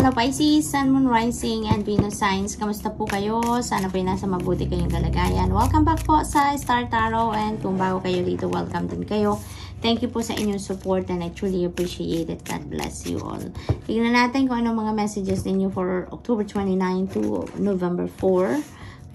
Hello Pisces, Sun, Moon, Rising, and Venus signs. Kamusta po kayo? Sana po nasa mabuti kayong kalagayan. Welcome back po sa Star Tarot, and kung bago kayo dito, welcome din kayo. Thank you po sa inyong support and I truly appreciate it. God bless you all. Tignan natin kung anong mga messages ninyo for October 29 to November 4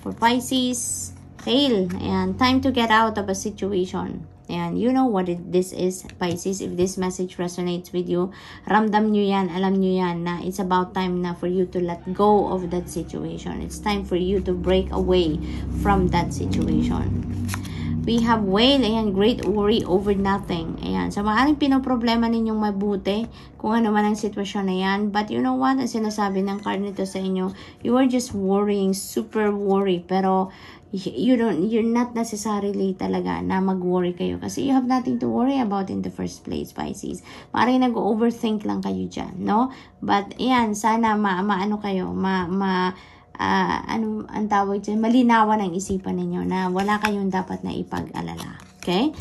for Pisces. Hail, and time to get out of a situation. And you know what this is, Pisces. If this message resonates with you, ramdam nyo yan, alam nyo yan, na it's about time na for you to let go of that situation. It's time for you to break away from that situation. We have wail, ayan, great worry over nothing. Ayan, so maaaring pinoproblema ninyong mabuti kung ano man ang sitwasyon na yan. But you know what, ang sinasabi ng card nito sa inyo, you are just worrying, super worry. Pero you're not necessarily talaga na mag-worry kayo. Kasi you have nothing to worry about in the first place, Pisces. Maaaring nag-overthink lang kayo dyan, no? But ayan, sana maano kayo, ano ang tawag dyan, malinawan ang isipan ninyo na wala kayong dapat na ipag-alala. Okay?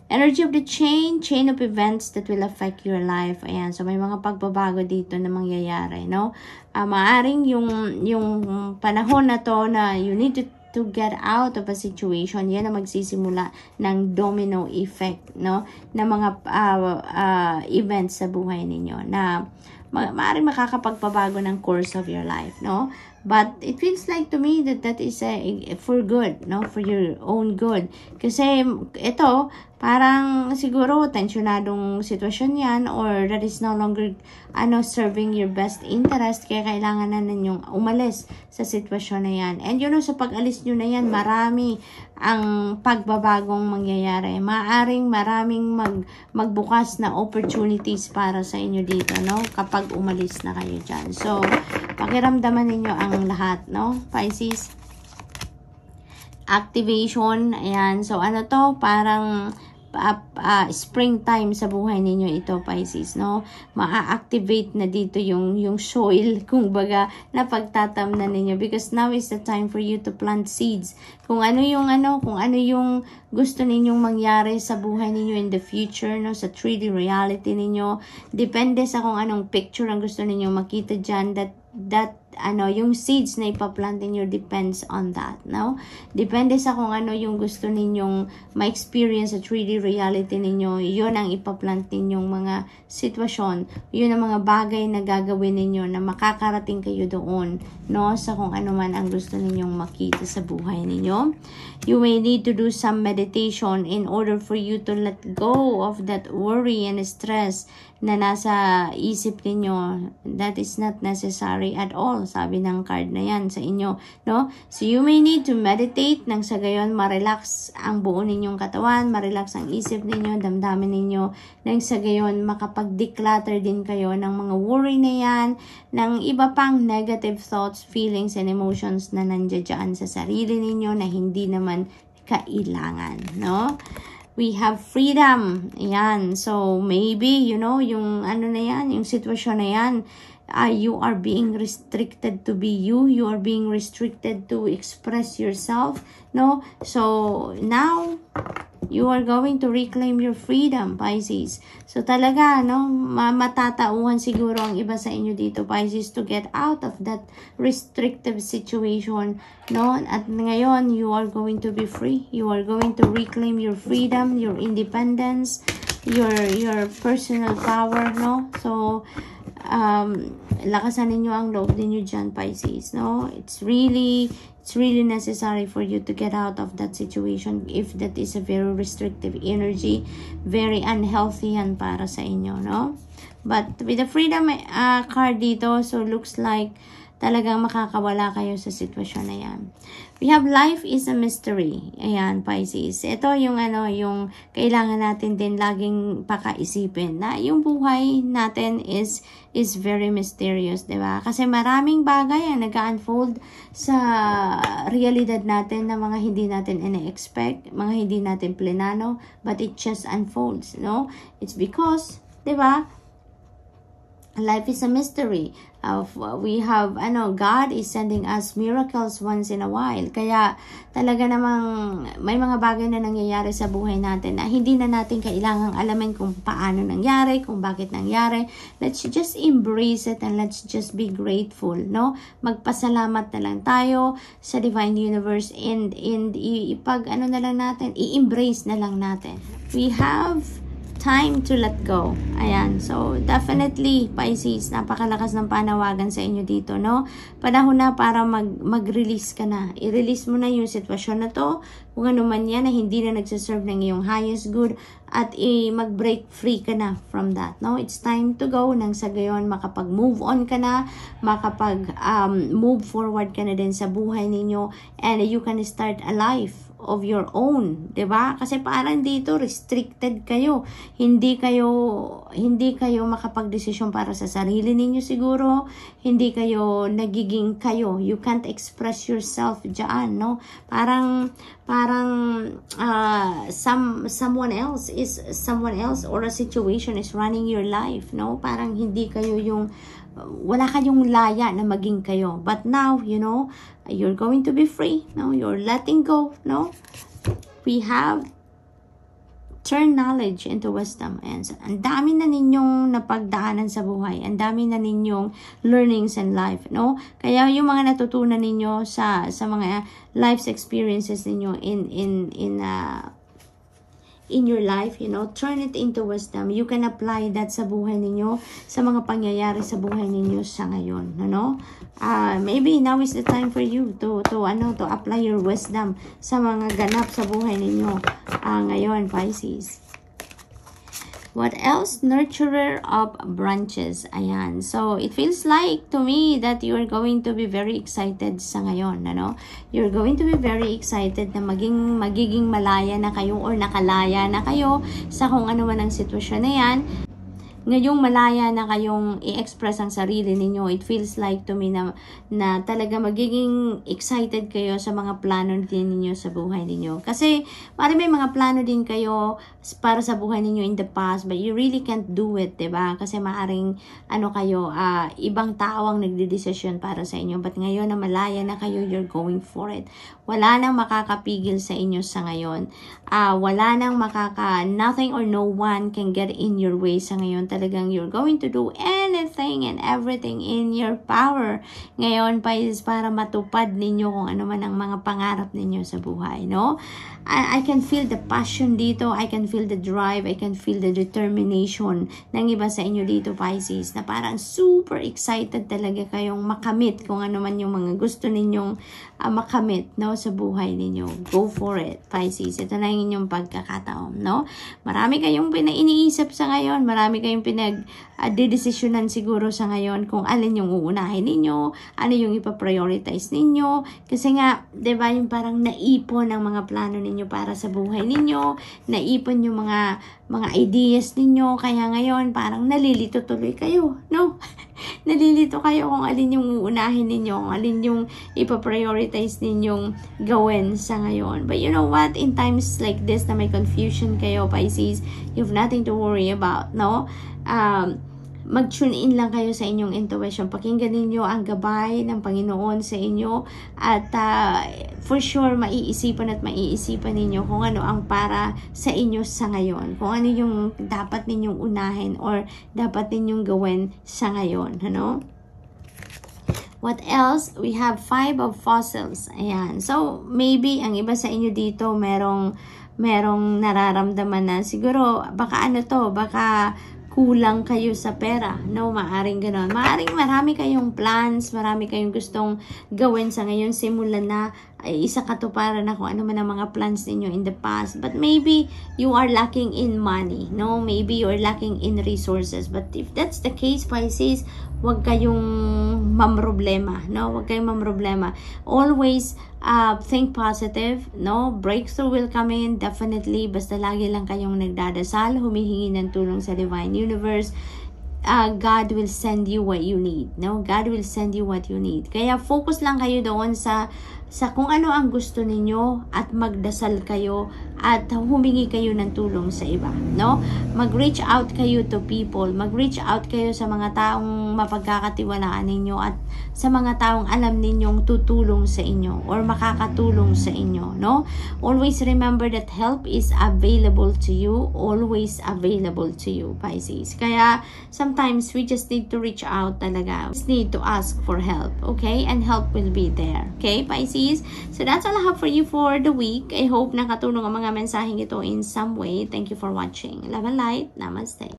Energy of the chain of events that will affect your life. Ayan, so may mga pagbabago dito na mangyayari, no? Maaring yung panahon na to na you need to get out of a situation, yan ang magsisimula ng domino effect, no? Na mga events sa buhay ninyo na maaaring makakapagpabago ng course of your life, no? But it feels like to me that is for good, no? For your own good. Kasi ito, parang siguro tensionadong sitwasyon yan, or that is no longer serving your best interest, kaya kailangan na ninyong umalis sa sitwasyon na yan. And you know, sa pag-alis nyo na yan, marami ang pagbabagong mangyayari. Maraming magbukas na opportunities para sa inyo dito, no? Kapag umalis na kayo dyan. So, pakiramdaman ninyo ang lahat, no? Pisces. Activation, ayan. So, ano to? Parang springtime sa buhay ninyo ito, Pisces, no? Ma-activate na dito yung soil, kung baga, na pagtatamnan ninyo, because now is the time for you to plant seeds. Kung ano yung gusto ninyong mangyari sa buhay ninyo in the future, no? Sa 3D reality ninyo, depende sa kung anong picture ang gusto ninyong makita dyan, that yung seeds na ipaplant ninyo depends on that, no? Depende sa kung ano yung gusto ninyong ma-experience sa 3D reality ninyo, yun ang ipaplant ninyong mga sitwasyon, yun ang mga bagay na gagawin ninyo na makakarating kayo doon, no? Sa kung ano man ang gusto ninyong makita sa buhay ninyo. You may need to do some meditation in order for you to let go of that worry and stress na nasa isip ninyo. That is not necessary at all, sabi ng card na yan sa inyo, no? So you may need to meditate nang sa gayon ma-relax ang buo ninyong katawan, ma-relax ang isip ninyo, damdamin ninyo, nang sa gayon makapag-declutter din kayo ng mga worry na yan, ng iba pang negative thoughts, feelings, and emotions na nandiyan sa sarili ninyo na hindi naman kailangan, no? We have freedom. Ayan. So, maybe, you know, yung na yan, yung sitwasyon na yan, you are being restricted to be you. You are being restricted to express yourself, no? So, now, you are going to reclaim your freedom, Pisces. So, talaga, no, matatauhan siguro ang iba sa inyo dito, Pisces, to get out of that restrictive situation, no? At ngayon, you are going to be free. You are going to reclaim your freedom, your independence, your personal power, no? So, lakasan ninyo ang loob ninyo dyan, Pisces, no? It's really necessary for you to get out of that situation if that is a very restrictive energy, very unhealthy yan para sa inyo, no? But with the freedom card dito, so looks like talagang makakawala kayo sa sitwasyon na yan. We have life is a mystery. Ayan, Pisces. Ito yung yung kailangan natin din laging pakaisipin na yung buhay natin is very mysterious, di ba? Kasi maraming bagay ang nag-unfold sa realidad natin na mga hindi natin ina-expect, mga hindi natin plinano, but it just unfolds, no? It's because, di ba, Life is a mystery. We have, God is sending us miracles once in a while. Kaya talaga namang may mga bagay na nangyayari sa buhay natin na hindi na natin kailangang alamin kung paano nangyari, kung bakit nangyari. Let's just embrace it and let's just be grateful, no? Magpasalamat na lang tayo sa Divine Universe and na lang natin, i-embrace na lang natin. We have time to let go. Ayan. So, definitely, Pisces, napakalakas ng panawagan sa inyo dito, no? Panahon na para mag-release ka na. I-release mo na yung sitwasyon na to, kung ano man yan na hindi na nagsaserve ng iyong highest good, at mag-break free ka na from that, no? It's time to go. Nang sa gayon, makapag-move on ka na, makapag-move forward ka na din sa buhay ninyo, and you can start a life of your own, 'di ba? Kasi parang dito restricted kayo. Hindi kayo makapagdesisyon para sa sarili ninyo siguro. Hindi kayo nagiging kayo. You can't express yourself diyan, no? Parang someone else or a situation is running your life, no? Parang hindi kayo wala kayong laya na maging kayo. But now, you're going to be free. No? You're letting go. No? We have turn knowledge into wisdom. And ang dami na ninyong napagdaanan sa buhay. Ang dami na ninyong learnings in life. No? Kaya yung mga natutunan ninyo sa mga life's experiences ninyo in your life, turn it into wisdom. You can apply that sa buhay ninyo, sa mga pangyayari sa buhay ninyo sa ngayon, maybe now is the time for you to apply your wisdom sa mga ganap sa buhay ninyo ngayon, Pisces. What else? Nurturer of branches. Ayan. So, it feels like to me that you are going to be very excited sa ngayon, You're going to be very excited na magiging malaya na kayo or nakalaya na kayo sa kung ano man ang sitwasyon na yan. Ngayong malaya na kayong i-express ang sarili ninyo, it feels like to me na talaga magiging excited kayo sa mga plano din ninyo sa buhay ninyo. Kasi may mga plano din kayo para sa buhay ninyo in the past, but you really can't do it, diba? Kasi maaring ibang tao ang nagdedesisyon para sa inyo. But ngayon na malaya na kayo, you're going for it. Wala nang makakapigil sa inyo sa ngayon. Wala nang nothing or no one can get in your way sa ngayon. Talagang you're going to do anything and everything in your power ngayon, Pisces, para matupad ninyo kung ano man ang mga pangarap ninyo sa buhay, no? I can feel the passion dito. I can feel the drive. I can feel the determination ng iba sa inyo dito, Pisces, na parang super excited talaga kayong makamit kung ano man yung mga gusto ninyong makamit, no, sa buhay ninyo. Go for it, Pisces. Ito na yung inyong pagkakataon, no? Marami kayong iniisip sa ngayon. Marami kayong pinag-dedesisyonan siguro sa ngayon kung alin yung uunahin ninyo, ano yung ipaprioritize ninyo. Kasi nga, diba, yung parang naipon ang mga plano ninyo para sa buhay ninyo, naipon yung mga ideas ninyo, kaya ngayon parang nalilito tuloy kayo, no? Nalilito kayo kung alin yung uunahin ninyo, kung alin yung ipaprioritize ninyong gawin sa ngayon. But you know what? In times like this na may confusion kayo, Pisces, you have nothing to worry about, no? Mag-tune in lang kayo sa inyong intuition. Pakinggan ninyo ang gabay ng Panginoon sa inyo at for sure maiisipan ninyo kung ano ang para sa inyo sa ngayon. Kung ano yung dapat ninyong unahin or dapat ninyong gawin sa ngayon, What else? We have 5 of fossils. Ayan. So, maybe ang iba sa inyo dito merong nararamdaman na siguro baka baka kulang kayo sa pera, no? Maaring gano'n. Maaring marami kayong plans, marami kayong gustong gawin sa ngayon, simulan na isa katuparan na kung ano man ang mga plans ninyo in the past. But maybe you are lacking in money, no? Maybe you are lacking in resources. But if that's the case, Pisces, huwag kayong mamroblema, no? Huwag kayong mamroblema. Always think positive, no? Breakthrough will come in, definitely. Basta lagi lang kayong nagdadasal, humihingi ng tulong sa Divine Universe. God will send you what you need, no? God will send you what you need. Kaya focus lang kayo doon sa sa kung ano ang gusto ninyo at magdasal kayo at humingi kayo ng tulong sa iba, no? Mag-reach out kayo to people, mag-reach out kayo sa mga taong mapagkakatiwalaan ninyo at sa mga taong alam ninyong tutulong sa inyo or makakatulong sa inyo, no? Always remember that help is available to you, always available to you, Pisces. Kaya sometimes we just need to reach out talaga. We just need to ask for help, okay? And help will be there, okay, Pisces? So that's all I have for you for the week. I hope nakatulong ang mga mensaheng ito in some way. Thank you for watching. Love and light. Namaste.